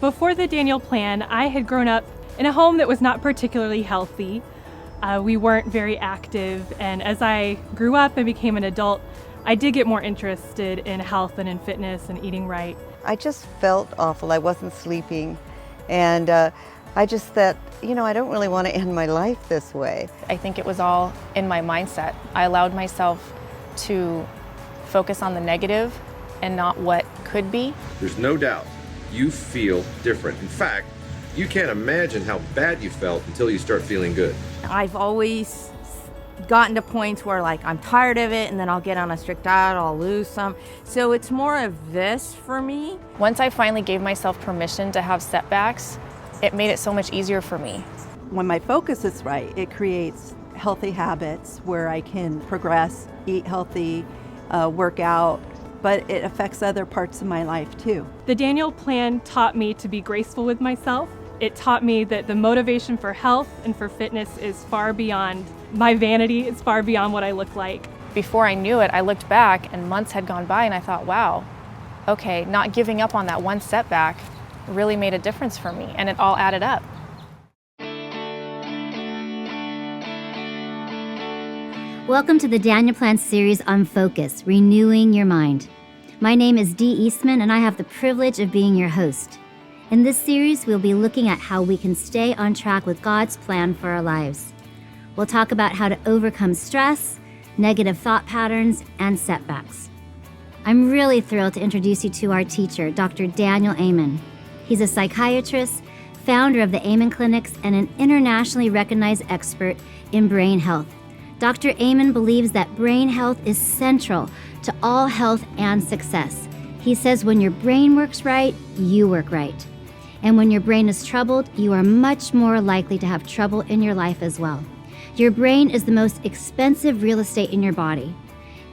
Before the Daniel Plan, I had grown up in a home that was not particularly healthy. We weren't very active, and as I grew up and became an adult, I did get more interested in health and in fitness and eating right. I just felt awful. I wasn't sleeping, and I just thought, I don't really want to end my life this way. I think it was all in my mindset. I allowed myself to focus on the negative and not what could be. There's no doubt you feel different. In fact, you can't imagine how bad you felt until you start feeling good. I've always gotten to points where I'm tired of it, and then I'll get on a strict diet, I'll lose some. So it's more of this for me. Once I finally gave myself permission to have setbacks, it made it so much easier for me. When my focus is right, it creates healthy habits where I can progress, eat healthy, work out, but it affects other parts of my life too. The Daniel Plan taught me to be graceful with myself. It taught me that the motivation for health and for fitness is far beyond my vanity. It's far beyond what I look like. Before I knew it, I looked back and months had gone by and I thought, wow, okay, not giving up on that one setback really made a difference for me, and it all added up. Welcome to the Daniel Plan series on Focus, Renewing Your Mind. My name is Dee Eastman, and I have the privilege of being your host. In this series, we'll be looking at how we can stay on track with God's plan for our lives. We'll talk about how to overcome stress, negative thought patterns, and setbacks. I'm really thrilled to introduce you to our teacher, Dr. Daniel Amen. He's a psychiatrist, founder of the Amen Clinics, and an internationally recognized expert in brain health. Dr. Amen believes that brain health is central to all health and success. He says when your brain works right, you work right. And when your brain is troubled, you are much more likely to have trouble in your life as well. Your brain is the most expensive real estate in your body.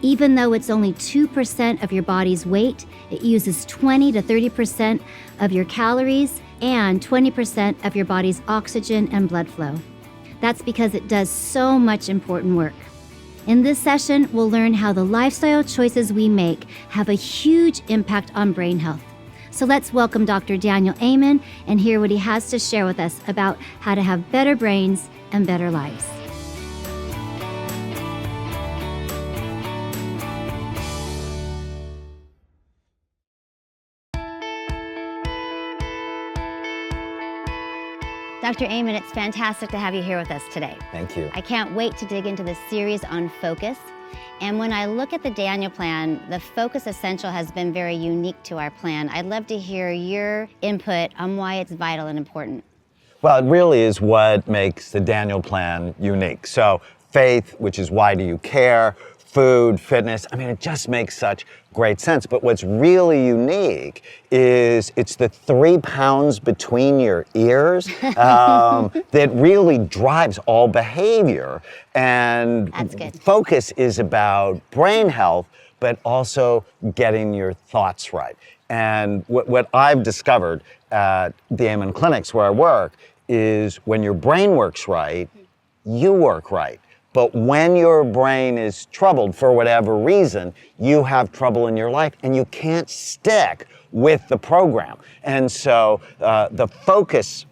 Even though it's only 2% of your body's weight, it uses 20 to 30% of your calories and 20% of your body's oxygen and blood flow. That's because it does so much important work. In this session, we'll learn how the lifestyle choices we make have a huge impact on brain health. So let's welcome Dr. Daniel Amen and hear what he has to share with us about how to have better brains and better lives. Dr. Amen, it's fantastic to have you here with us today. Thank you. I can't wait to dig into this series on focus. And when I look at the Daniel Plan, the Focus Essential has been very unique to our plan. I'd love to hear your input on why it's vital and important. Well, it really is what makes the Daniel Plan unique. So faith, which is why do you care, food, fitness, it just makes such great sense. But what's really unique is it's the 3 pounds between your ears that really drives all behavior. And That's good. Focus is about brain health, but also getting your thoughts right. And what I've discovered at the Amen Clinics where I work is when your brain works right, you work right. But when your brain is troubled for whatever reason, you have trouble in your life and you can't stick with the program. And so the Focus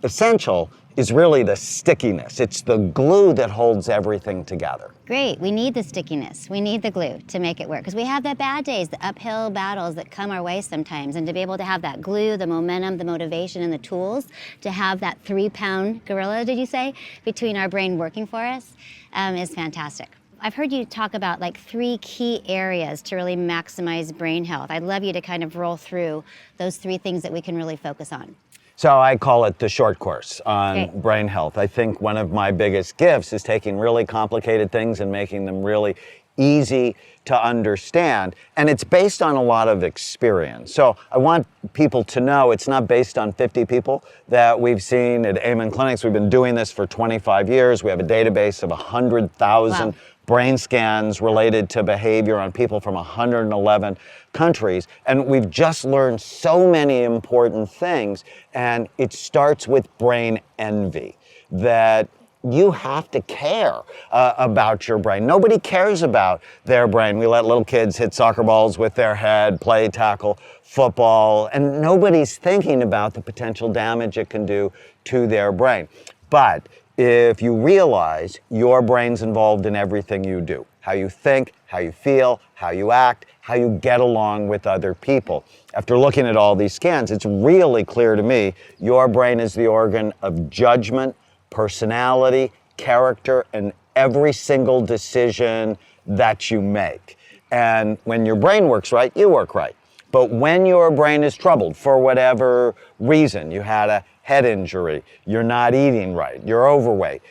Essential is really the stickiness. It's the glue that holds everything together. Great, we need the stickiness. We need the glue to make it work. Because we have the bad days, the uphill battles that come our way sometimes. And to be able to have that glue, the momentum, the motivation, and the tools to have that 3-pound gorilla, did you say, between our brain working for us is fantastic. I've heard you talk about 3 key areas to really maximize brain health. I'd love you to kind of roll through those 3 things that we can really focus on. So I call it the short course on brain health. I think one of my biggest gifts is taking really complicated things and making them really easy to understand. And it's based on a lot of experience. So I want people to know it's not based on 50 people that we've seen at Amen Clinics. We've been doing this for 25 years. We have a database of 100,000 brain scans related to behavior on people from 111 countries. And we've just learned so many important things. And it starts with brain envy, that you have to care about your brain. Nobody cares about their brain. We let little kids hit soccer balls with their head, play tackle football, and nobody's thinking about the potential damage it can do to their brain. But if you realize your brain's involved in everything you do, how you think, how you feel, how you act, how you get along with other people. After looking at all these scans, it's really clear to me your brain is the organ of judgment, personality, character, and every single decision that you make. And when your brain works right, you work right. But when your brain is troubled for whatever reason, you had a head injury, you're not eating right, you're overweight,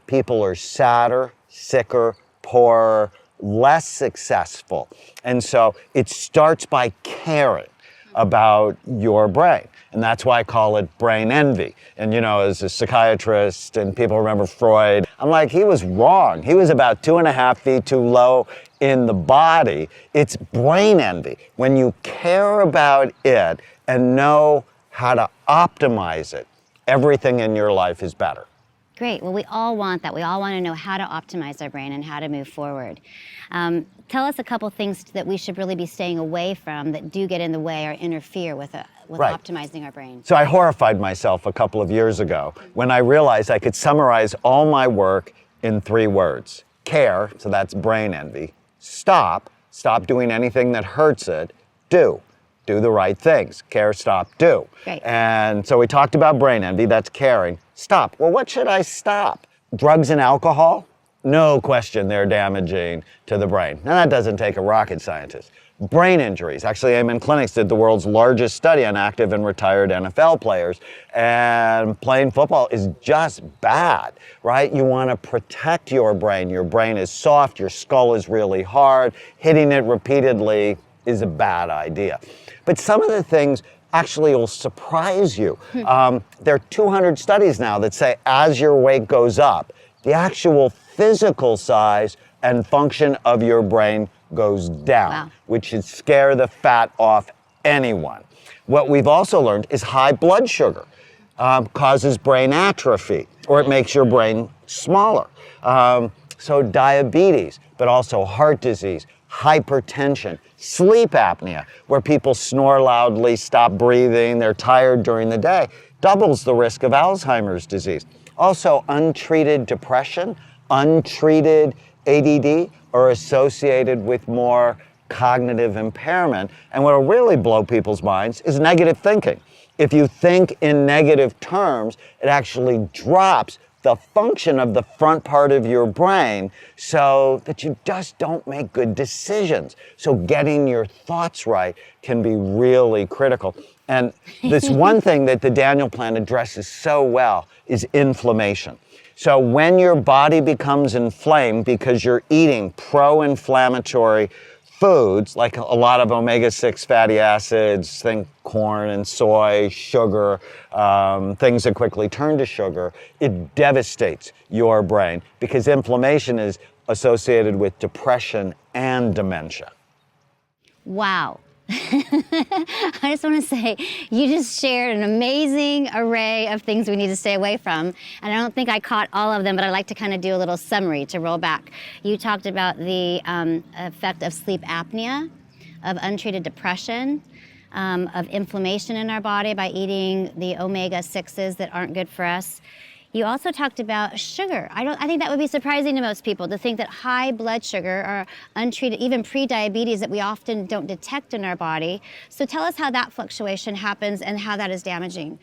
people are sadder, sicker, poorer, less successful. And so it starts by caring about your brain. And that's why I call it brain envy. And as a psychiatrist, and people remember Freud, I'm like, he was wrong. He was about 2.5 feet too low in the body. It's brain envy. When you care about it and know how to optimize it, everything in your life is better. Great. Well, we all want that. We all want to know how to optimize our brain and how to move forward. Tell us a couple things that we should really be staying away from that do get in the way or interfere with Right. optimizing our brain. So I horrified myself a couple of years ago when I realized I could summarize all my work in 3 words. Care, so that's brain envy. Stop doing anything that hurts it. Do the right things. Care, stop, do. Great. And so we talked about brain envy, that's caring. Stop. Well, what should I stop? Drugs and alcohol? No question they're damaging to the brain. Now that doesn't take a rocket scientist. Brain injuries. Actually, Amen Clinics did the world's largest study on active and retired NFL players, and playing football is just bad, right? You want to protect your brain. Your brain is soft, your skull is really hard. Hitting it repeatedly is a bad idea. But some of the things actually will surprise you. There are 200 studies now that say as your weight goes up, the actual physical size and function of your brain goes down, Wow. which should scare the fat off anyone. What we've also learned is high blood sugar causes brain atrophy, or it makes your brain smaller. So diabetes, but also heart disease, hypertension, sleep apnea, where people snore loudly, stop breathing, they're tired during the day, doubles the risk of Alzheimer's disease. Also, untreated depression, untreated ADD are associated with more cognitive impairment. And what will really blow people's minds is negative thinking. If you think in negative terms, it actually drops the function of the front part of your brain so that you just don't make good decisions. So getting your thoughts right can be really critical. And this one thing that the Daniel Plan addresses so well is inflammation. So when your body becomes inflamed because you're eating pro-inflammatory foods, like a lot of omega-6 fatty acids, think corn and soy, sugar, things that quickly turn to sugar, it devastates your brain because inflammation is associated with depression and dementia. Wow. I just want to say, you just shared an amazing array of things we need to stay away from. And I don't think I caught all of them, but I'd like to kind of do a little summary to roll back. You talked about the effect of sleep apnea, of untreated depression, of inflammation in our body by eating the omega-6s that aren't good for us. You also talked about sugar. I think that would be surprising to most people to think that high blood sugar or untreated, even pre-diabetes that we often don't detect in our body. So tell us how that fluctuation happens and how that is damaging.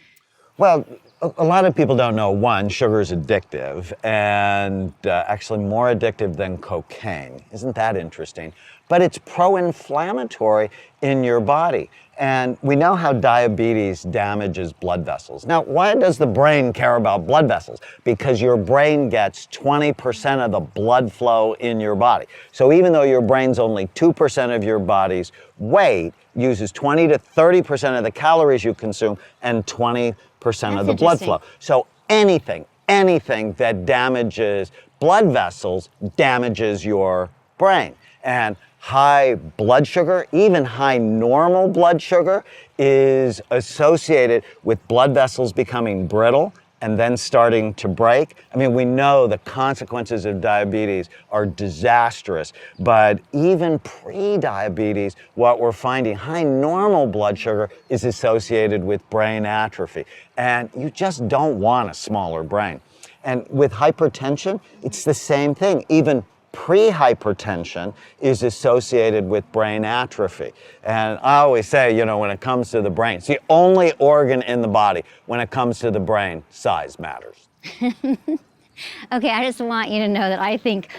Well, a lot of people don't know, one, sugar is addictive and actually more addictive than cocaine. Isn't that interesting? But it's pro-inflammatory in your body. And we know how diabetes damages blood vessels. Now, why does the brain care about blood vessels? Because your brain gets 20% of the blood flow in your body. So even though your brain's only 2% of your body's weight, uses 20 to 30% of the calories you consume and 20% of the blood flow. So anything that damages blood vessels damages your brain. And high blood sugar, even high normal blood sugar, is associated with blood vessels becoming brittle and then starting to break. I mean, we know the consequences of diabetes are disastrous, but even pre-diabetes, what we're finding, high normal blood sugar is associated with brain atrophy. And you just don't want a smaller brain. And with hypertension, it's the same thing. Even pre-hypertension is associated with brain atrophy. And I always say, you know, when it comes to the brain, it's the only organ in the body, when it comes to the brain, size matters. Okay, I just want you to know that I think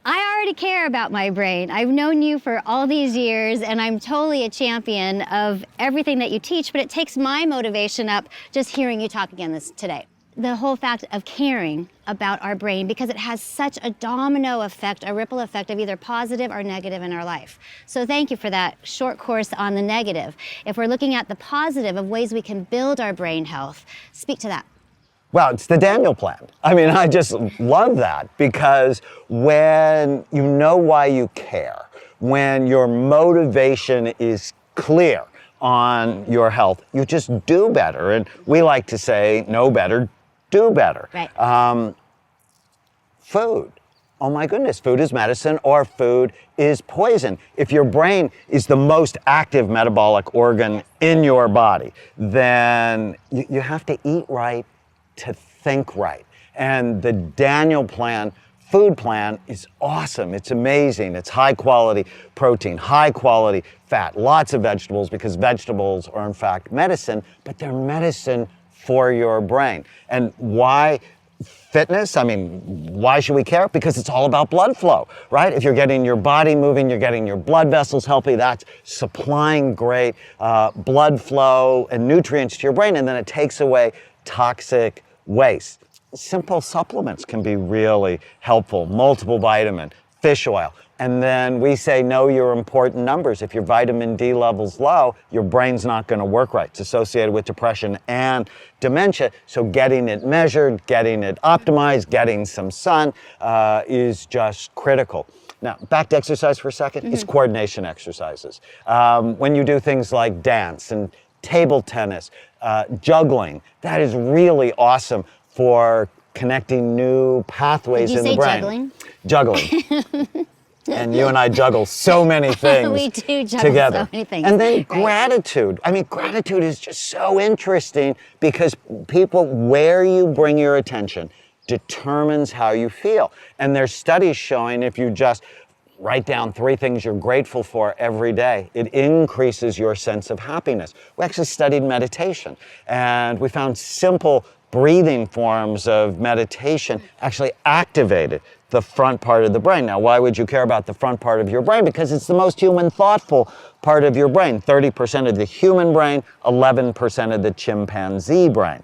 I already care about my brain. I've known you for all these years, and I'm totally a champion of everything that you teach, but it takes my motivation up just hearing you talk again today. The whole fact of caring about our brain, because it has such a domino effect, a ripple effect of either positive or negative in our life. So thank you for that short course on the negative. If we're looking at the positive of ways we can build our brain health, speak to that. Well, it's the Daniel Plan. I mean, I just love that, because when you know why you care, when your motivation is clear on your health, you just do better. And we like to say, know better, do better. Right. Food. Oh my goodness, food is medicine, or food is poison. If your brain is the most active metabolic organ in your body, then you have to eat right to think right. And the Daniel Plan, food plan, is awesome. It's amazing. It's high quality protein, high quality fat, lots of vegetables, because vegetables are in fact medicine, but they're medicine for your brain. And why fitness? I mean, why should we care? Because it's all about blood flow, right? If you're getting your body moving, you're getting your blood vessels healthy, that's supplying great blood flow and nutrients to your brain, and then it takes away toxic waste. Simple supplements can be really helpful. Multiple vitamin, fish oil. And then we say, know your important numbers. If your vitamin D level's low, your brain's not going to work right. It's associated with depression and dementia. So getting it measured, getting it optimized, getting some sun is just critical. Now, back to exercise for a second. It's coordination exercises. When you do things like dance and table tennis, juggling, that is really awesome for connecting new pathways in the brain. Juggling? Juggling. And you and I juggle so many things We do juggle together. so many things. And then Right. gratitude. I mean, gratitude is just so interesting, because people, where you bring your attention determines how you feel. And there's studies showing if you just write down 3 things you're grateful for every day, it increases your sense of happiness. We actually studied meditation, and we found simple breathing forms of meditation actually activated the front part of the brain. Now, why would you care about the front part of your brain? Because it's the most human, thoughtful part of your brain. 30% of the human brain, 11% of the chimpanzee brain.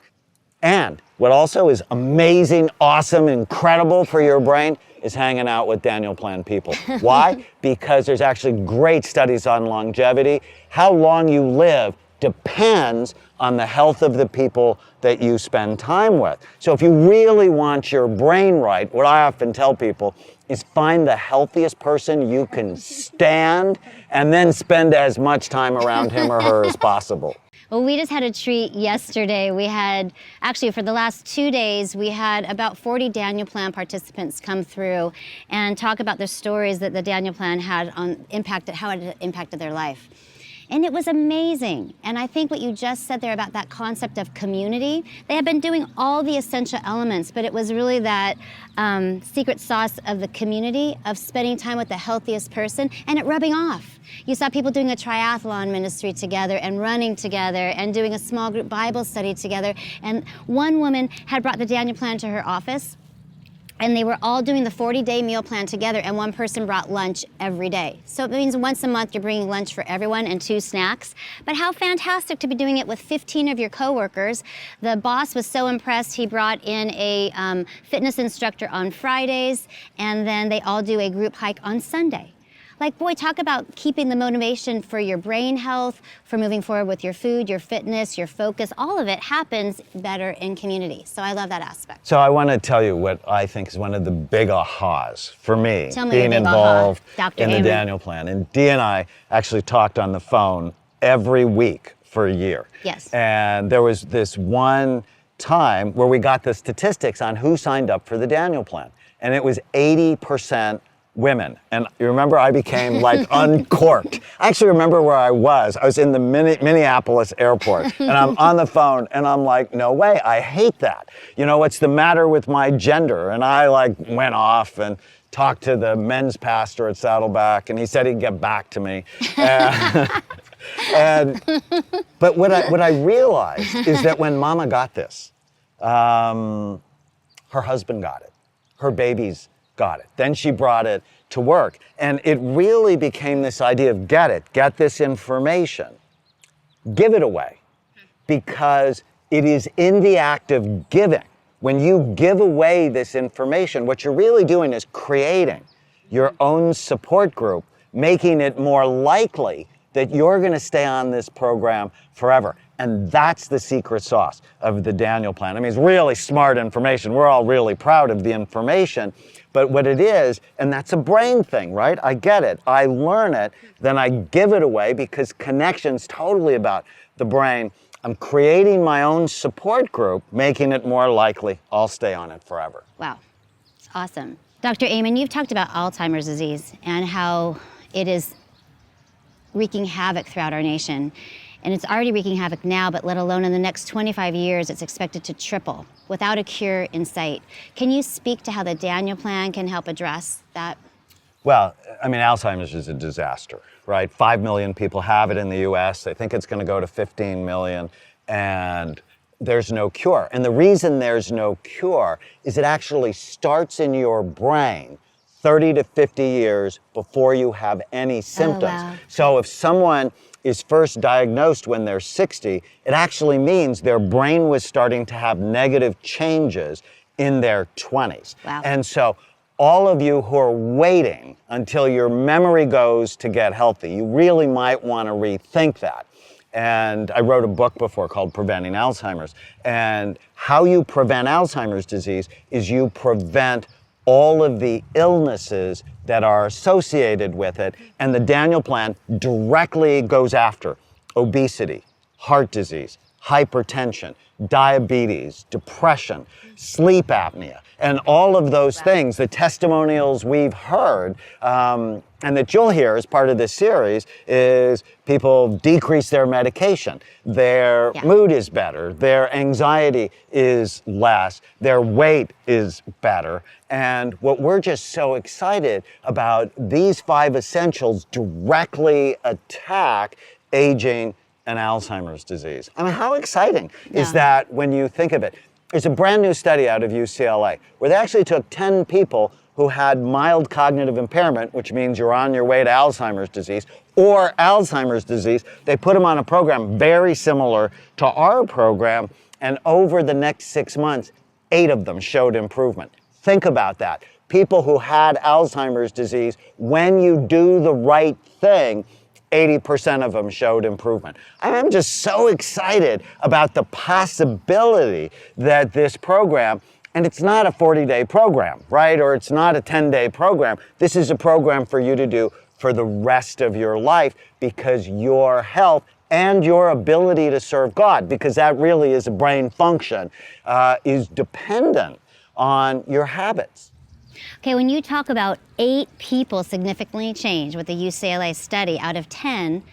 And what also is amazing, awesome, incredible for your brain is hanging out with Daniel Plan people. Why? Because there's actually great studies on longevity. How long you live depends on the health of the people that you spend time with. So if you really want your brain right, what I often tell people is find the healthiest person you can stand, and then spend as much time around him or her as possible. Well, we just had a treat yesterday. We had, actually for the last 2 days, we had about 40 Daniel Plan participants come through and talk about their stories that the Daniel Plan had on impacted, how it impacted their life. And it was amazing. And I think what you just said there about that concept of community, they had been doing all the essential elements, but it was really that secret sauce of the community, of spending time with the healthiest person, and it rubbing off. You saw people doing a triathlon ministry together and running together and doing a small group Bible study together. And one woman had brought the Daniel Plan to her office, and they were all doing the 40-day meal plan together, and one person brought lunch every day. So it means once a month you're bringing lunch for everyone and 2 snacks. But how fantastic to be doing it with 15 of your coworkers. The boss was so impressed, he brought in a fitness instructor on Fridays, and then they all do a group hike on Sunday. Like, boy, talk about keeping the motivation for your brain health, for moving forward with your food, your fitness, your focus. All of it happens better in community. So I love that aspect. So I want to tell you what I think is one of the big ahas for me, Tell me being your big involved aha, Dr. in the Amen. Daniel Plan. And Dee and I actually talked on the phone every week for a year. Yes. And there was this one time where we got the statistics on who signed up for the Daniel Plan. And it was 80% women. And you remember I became like uncorked. I actually remember where I was. I was in the Minneapolis airport and I'm on the phone and I'm like, no way, I hate that. You know, what's the matter with my gender? And I like went off and talked to the men's pastor at Saddleback and he said he'd get back to me. But what I realized is that when Mama got this, her husband got it, her babies got it. Then she brought it to work. And it really became this idea of get this information, give it away. Because it is in the act of giving. When you give away this information, what you're really doing is creating your own support group, making it more likely that you're going to stay on this program forever. And that's the secret sauce of the Daniel Plan. I mean, it's really smart information. We're all really proud of the information. But what it is, and that's a brain thing, right? I get it. I learn it, then I give it away because connection's totally about the brain. I'm creating my own support group, making it more likely I'll stay on it forever. Wow, it's awesome. Dr. Amen, you've talked about Alzheimer's disease and how it is wreaking havoc throughout our nation. And it's already wreaking havoc now, but let alone in the next 25 years, it's expected to triple without a cure in sight. Can you speak to how the Daniel Plan can help address that? Well, I mean, Alzheimer's is a disaster, right? 5 million people have it in the US. I think it's going to go to 15 million, and there's no cure. And the reason there's no cure is it actually starts in your brain 30 to 50 years before you have any symptoms. Oh, wow. So if someone is first diagnosed when they're 60, it actually means their brain was starting to have negative changes in their 20s. Wow. And so all of you who are waiting until your memory goes to get healthy, you really might want to rethink that. And I wrote a book before called Preventing Alzheimer's. And how you prevent Alzheimer's disease is you prevent all of the illnesses that are associated with it. And the Daniel Plan directly goes after obesity, heart disease, hypertension, diabetes, depression, sleep apnea, and all of those things, the testimonials we've heard, and that you'll hear as part of this series, is people decrease their medication, their mood is better, their anxiety is less, their weight is better. And what we're just so excited about, these 5 essentials directly attack aging and Alzheimer's disease. I mean, how exciting is that when you think of it? There's a brand new study out of UCLA where they actually took 10 people who had mild cognitive impairment, which means you're on your way to Alzheimer's disease, or Alzheimer's disease. They put them on a program very similar to our program, and over the next 6 months, 8 of them showed improvement. Think about that. People who had Alzheimer's disease, when you do the right thing, 80% of them showed improvement. I'm just so excited about the possibility that this program, and it's not a 40-day program, right? Or it's not a 10-day program. This is a program for you to do for the rest of your life, because your health and your ability to serve God, because that really is a brain function, is dependent on your habits. Okay, when you talk about 8 people significantly changed with the UCLA study out of 10,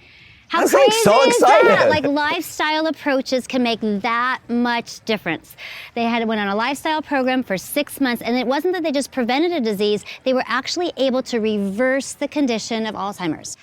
how I'm crazy so is that? excited. Like, lifestyle approaches can make that much difference. They went on a lifestyle program for 6 months, and it wasn't that they just prevented a disease, they were actually able to reverse the condition of Alzheimer's.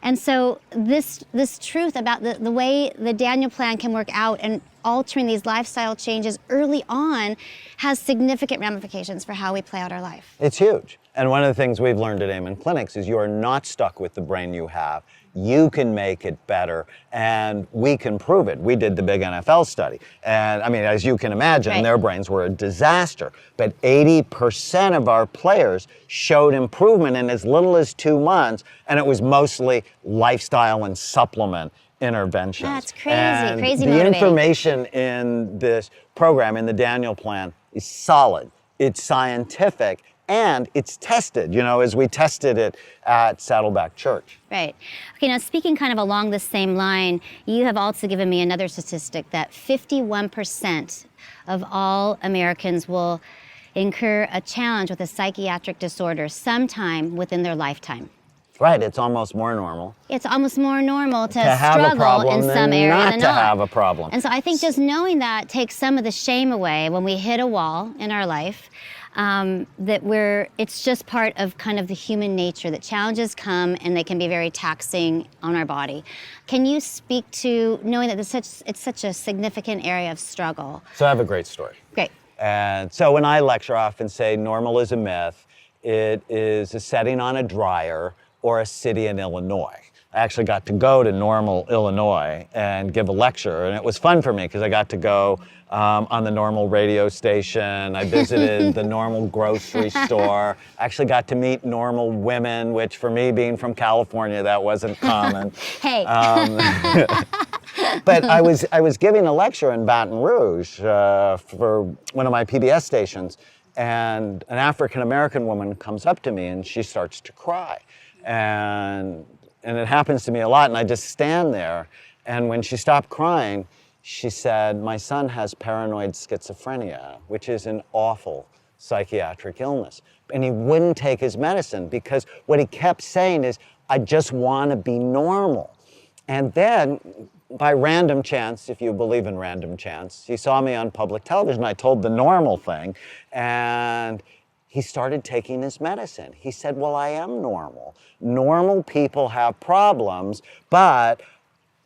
And so this truth about the way the Daniel Plan can work out and altering these lifestyle changes early on has significant ramifications for how we play out our life. It's huge. And one of the things we've learned at Amen Clinics is you are not stuck with the brain you have. You can make it better, and we can prove it. We did the big NFL study. And I mean, as you can imagine, their brains were a disaster. But 80% of our players showed improvement in as little as 2 months, and it was mostly lifestyle and supplement interventions. That's crazy, and crazy the motivating. information in this program, in the Daniel Plan, is solid. It's scientific, and it's tested, as we tested it at Saddleback Church. Right. Okay, now speaking kind of along the same line, you have also given me another statistic that 51% of all Americans will incur a challenge with a psychiatric disorder sometime within their lifetime. Right, it's almost more normal. It's almost more normal to have a struggle problem in than some area not than to not. have a problem. And so I think just knowing that takes some of the shame away when we hit a wall in our life, it's just part of kind of the human nature that challenges come and they can be very taxing on our body. Can you speak to knowing that it's such a significant area of struggle? So I have a great story. Great. And so when I lecture, I often say normal is a myth. It is a setting on a dryer or a city in Illinois. I actually got to go to Normal, Illinois and give a lecture, and it was fun for me because I got to go on the Normal radio station. I visited the Normal grocery store. I actually got to meet normal women, which for me being from California, that wasn't common. Hey. But I was giving a lecture in Baton Rouge for one of my PBS stations, and an African-American woman comes up to me and she starts to cry. And it happens to me a lot, and I just stand there. And when she stopped crying, she said, "My son has paranoid schizophrenia, which is an awful psychiatric illness." And he wouldn't take his medicine because what he kept saying is, "I just want to be normal." And then, by random chance, if you believe in random chance, he saw me on public television. I told the normal thing, and he started taking his medicine. He said, "Well, I am normal. Normal people have problems, but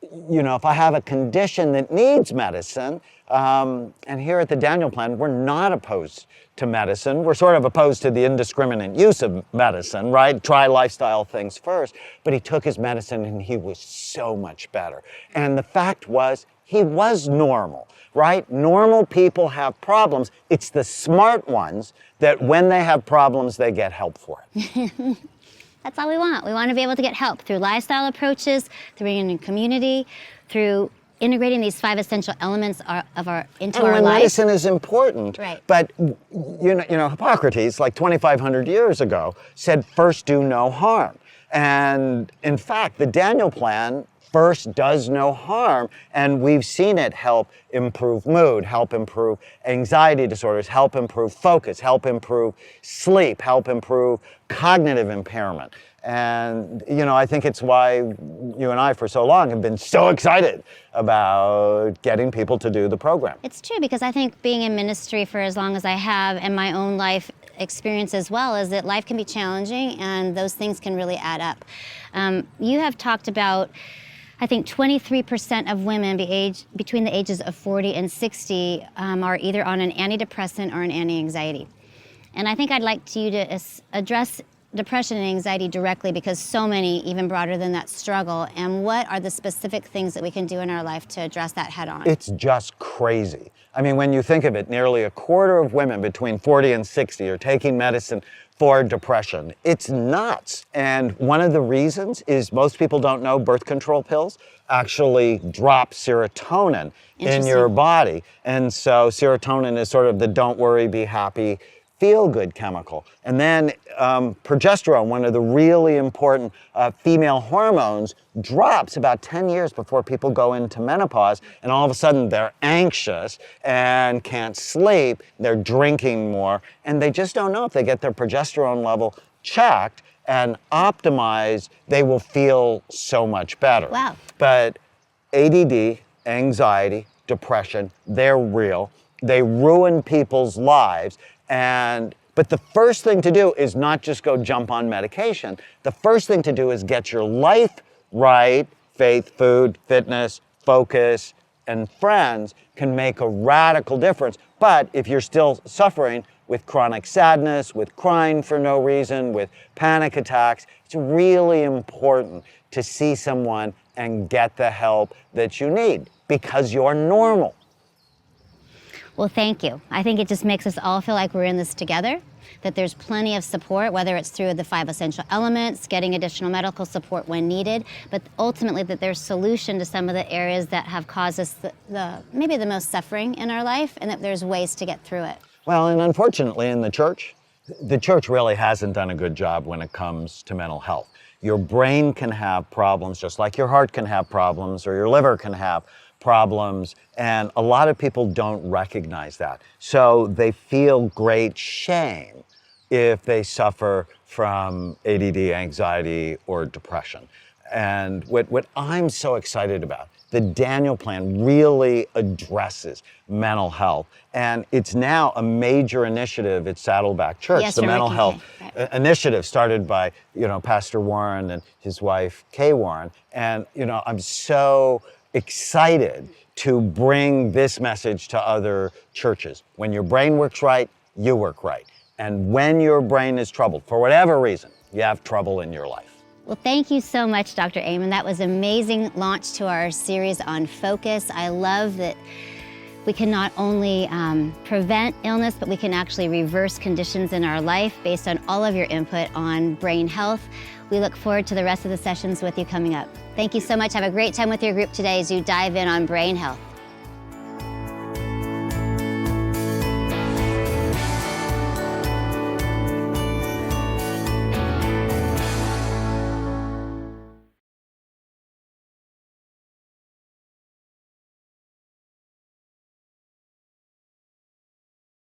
if I have a condition that needs medicine," and here at the Daniel Plan, we're not opposed to medicine. We're sort of opposed to the indiscriminate use of medicine, right? Try lifestyle things first. But he took his medicine and he was so much better. And the fact was, he was normal, right? Normal people have problems. It's the smart ones that when they have problems, they get help for it. That's all we want. We want to be able to get help through lifestyle approaches, through being in community, through integrating these 5 essential elements into our life. Medicine is important, right? But Hippocrates, like 2,500 years ago, said first do no harm. And in fact, the Daniel Plan first does no harm, and we've seen it help improve mood, help improve anxiety disorders, help improve focus, help improve sleep, help improve cognitive impairment. And, I think it's why you and I for so long have been so excited about getting people to do the program. It's true, because I think being in ministry for as long as I have, and my own life experience as well, is that life can be challenging and those things can really add up. You have talked about, I think 23% of women between the ages of 40 and 60 are either on an antidepressant or an anti-anxiety. And I think I'd like you to address depression and anxiety directly, because so many, even broader than that, struggle. And what are the specific things that we can do in our life to address that head on? It's just crazy. I mean, when you think of it, nearly a quarter of women between 40 and 60 are taking medicine for depression. It's nuts. And one of the reasons is most people don't know birth control pills actually drop serotonin in your body. And so serotonin is sort of the don't worry, be happy, feel-good chemical. And then progesterone, one of the really important female hormones, drops about 10 years before people go into menopause, and all of a sudden they're anxious and can't sleep, they're drinking more, and they just don't know if they get their progesterone level checked and optimized, they will feel so much better. Wow. But ADD, anxiety, depression, they're real. They ruin people's lives. But the first thing to do is not just go jump on medication. The first thing to do is get your life right. Faith, food, fitness, focus, and friends can make a radical difference. But if you're still suffering with chronic sadness, with crying for no reason, with panic attacks, it's really important to see someone and get the help that you need, because you're normal. Well, thank you. I think it just makes us all feel like we're in this together, that there's plenty of support, whether it's through the 5 essential elements, getting additional medical support when needed, but ultimately that there's solution to some of the areas that have caused us maybe the most suffering in our life, and that there's ways to get through it. Well, and unfortunately in the church, the church really hasn't done a good job when it comes to mental health. Your brain can have problems just like your heart can have problems or your liver can have problems, and a lot of people don't recognize that. So they feel great shame if they suffer from ADD, anxiety, or depression. And what I'm so excited about, the Daniel Plan really addresses mental health. And it's now a major initiative at Saddleback Church. Yes, the for mental Rick health and Kay, right. initiative started by, Pastor Warren and his wife, Kay Warren. And, I'm so excited to bring this message to other churches. When your brain works right, you work right. And when your brain is troubled, for whatever reason, you have trouble in your life. Well, thank you so much, Dr. Amen. That was an amazing launch to our series on focus. I love that we can not only prevent illness, but we can actually reverse conditions in our life based on all of your input on brain health. We look forward to the rest of the sessions with you coming up. Thank you so much. Have a great time with your group today as you dive in on brain health.